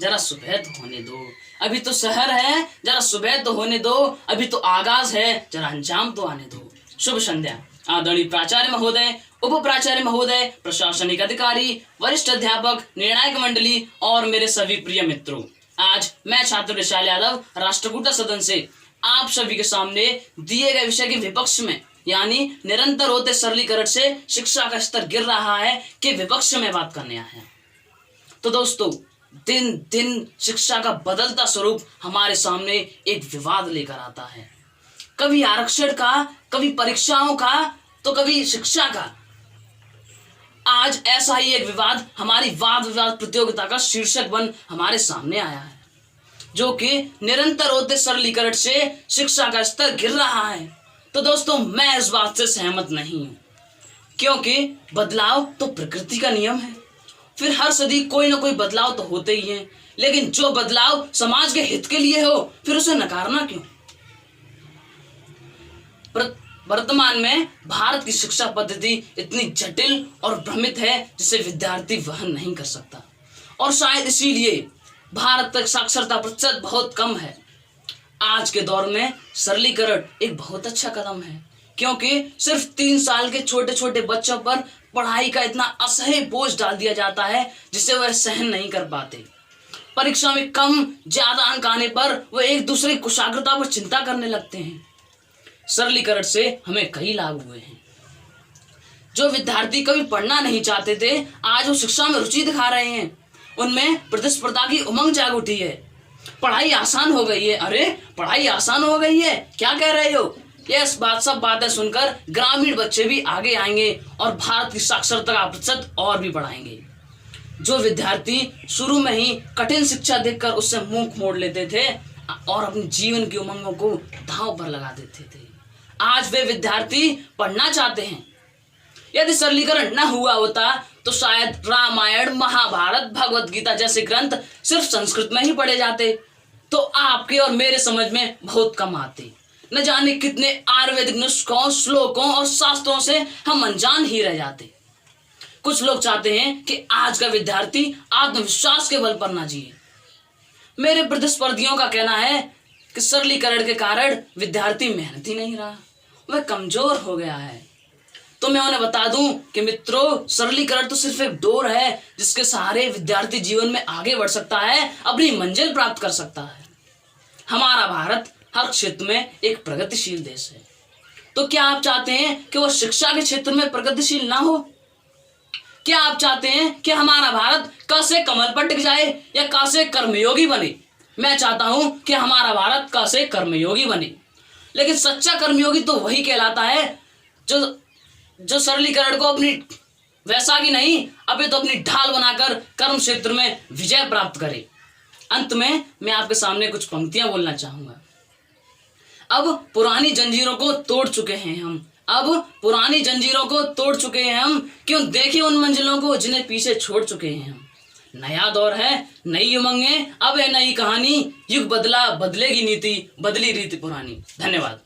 जरा सुबह तो होने दो, अभी तो शहर है, जरा सुबह तो होने दो, अभी तो आगाज है, जरा अंजाम तो आने दो। शुभ संध्या आदरणीय प्राचार्य महोदय, उप प्राचार्य महोदय, प्रशासनिक अधिकारी, वरिष्ठ अध्यापक, निर्णायक मंडली और मेरे सभी प्रिय मित्रों। आज मैं छात्र विशाल यादव राष्ट्रकूट सदन से आप सभी के सामने दिए गए विषय के विपक्ष में, यानी निरंतर होते सरलीकरण से शिक्षा का स्तर गिर रहा है कि विपक्ष में बात करने आए हैं। तो दोस्तों, दिन दिन शिक्षा का बदलता स्वरूप हमारे सामने एक विवाद लेकर आता है, कभी आरक्षण का, कभी परीक्षाओं का, तो कभी शिक्षा का। आज ऐसा ही एक विवाद हमारी वाद विवाद प्रतियोगिता का शीर्षक बन हमारे सामने आया है, जो कि निरंतर होते सरलीकरण से शिक्षा का स्तर गिर रहा है। तो दोस्तों, मैं इस बात से सहमत नहीं हूं, क्योंकि बदलाव तो प्रकृति का नियम है। फिर हर सदी कोई ना कोई बदलाव तो होते ही हैं, लेकिन जो बदलाव समाज के हित के लिए हो, फिर उसे नकारना क्यों। वर्तमान में भारत की शिक्षा पद्धति इतनी जटिल और भ्रमित है जिसे विद्यार्थी वहन नहीं कर सकता, और शायद इसीलिए भारत तक साक्षरता प्रतिशत बहुत कम है। आज के दौर में सरलीकरण एक बहुत अच्छा कदम है, क्योंकि सिर्फ 3 साल के छोटे छोटे बच्चों पर पढ़ाई का इतना असह्य बोझ डाल दिया जाता है जिसे वह सहन नहीं कर पाते। परीक्षा में कम ज्यादा अंक आने पर वह एक दूसरे की कुशाग्रता पर चिंता करने लगते हैं। सरलीकरण से हमें कई लाभ हुए हैं। जो विद्यार्थी कभी पढ़ना नहीं चाहते थे, आज वो शिक्षा में रुचि दिखा रहे हैं। उनमें प्रतिस्पर्धा की उमंग जाग उठी है। पढ़ाई आसान हो गई है। अरे, पढ़ाई आसान हो गई है, क्या कह रहे हो? ये सब बातें सुनकर ग्रामीण बच्चे भी आगे आएंगे और भारत की साक्षरता का प्रतिशत और भी बढ़ाएंगे। जो विद्यार्थी शुरू में ही कठिन शिक्षा देखकर उससे मुंह मोड़ लेते थे और अपने जीवन की उमंगों को दांव पर लगा देते थे, आज वे विद्यार्थी पढ़ना चाहते हैं। यदि सरलीकरण न हुआ होता तो शायद रामायण, महाभारत, भगवत गीता जैसे ग्रंथ सिर्फ संस्कृत में ही पढ़े जाते, तो आपके और मेरे समझ में बहुत कम आते। न जाने कितने आयुर्वेदिक नुस्खों, श्लोकों और शास्त्रों से हम अनजान ही रह जाते। कुछ लोग चाहते हैं कि आज का विद्यार्थी आत्मविश्वास के बल पर न जिए। मेरे प्रतिस्पर्धियों का कहना है कि सरलीकरण के कारण विद्यार्थी मेहनती नहीं रहा, वह कमजोर हो गया है। तो मैं उन्हें बता दूं कि मित्रों, सरलीकरण तो सिर्फ एक डोर है जिसके सहारे विद्यार्थी जीवन में आगे बढ़ सकता है, अपनी मंजिल प्राप्त कर सकता है। हमारा भारत हर क्षेत्र में एक प्रगतिशील देश है। तो क्या आप चाहते हैं कि वह शिक्षा के क्षेत्र में प्रगतिशील ना हो? क्या आप चाहते हैं कि हमारा भारत क से कमल पर टिक जाए या क से कर्मयोगी बने? मैं चाहता हूं कि हमारा भारत क से कर्मयोगी बने। लेकिन सच्चा कर्मयोगी तो वही कहलाता है जो सरलीकरण को अपनी वैसागी नहीं, अभी तो अपनी ढाल बनाकर कर्म क्षेत्र में विजय प्राप्त करे। अंत में मैं आपके सामने कुछ पंक्तियां बोलना चाहूंगा। अब पुरानी जंजीरों को तोड़ चुके हैं हम, क्यों देखें उन मंजिलों को जिन्हें पीछे छोड़ चुके हैं हम। नया दौर है, नई उमंगें, अब है नई कहानी, युग बदला, बदलेगी नीति, बदली रीति पुरानी। धन्यवाद।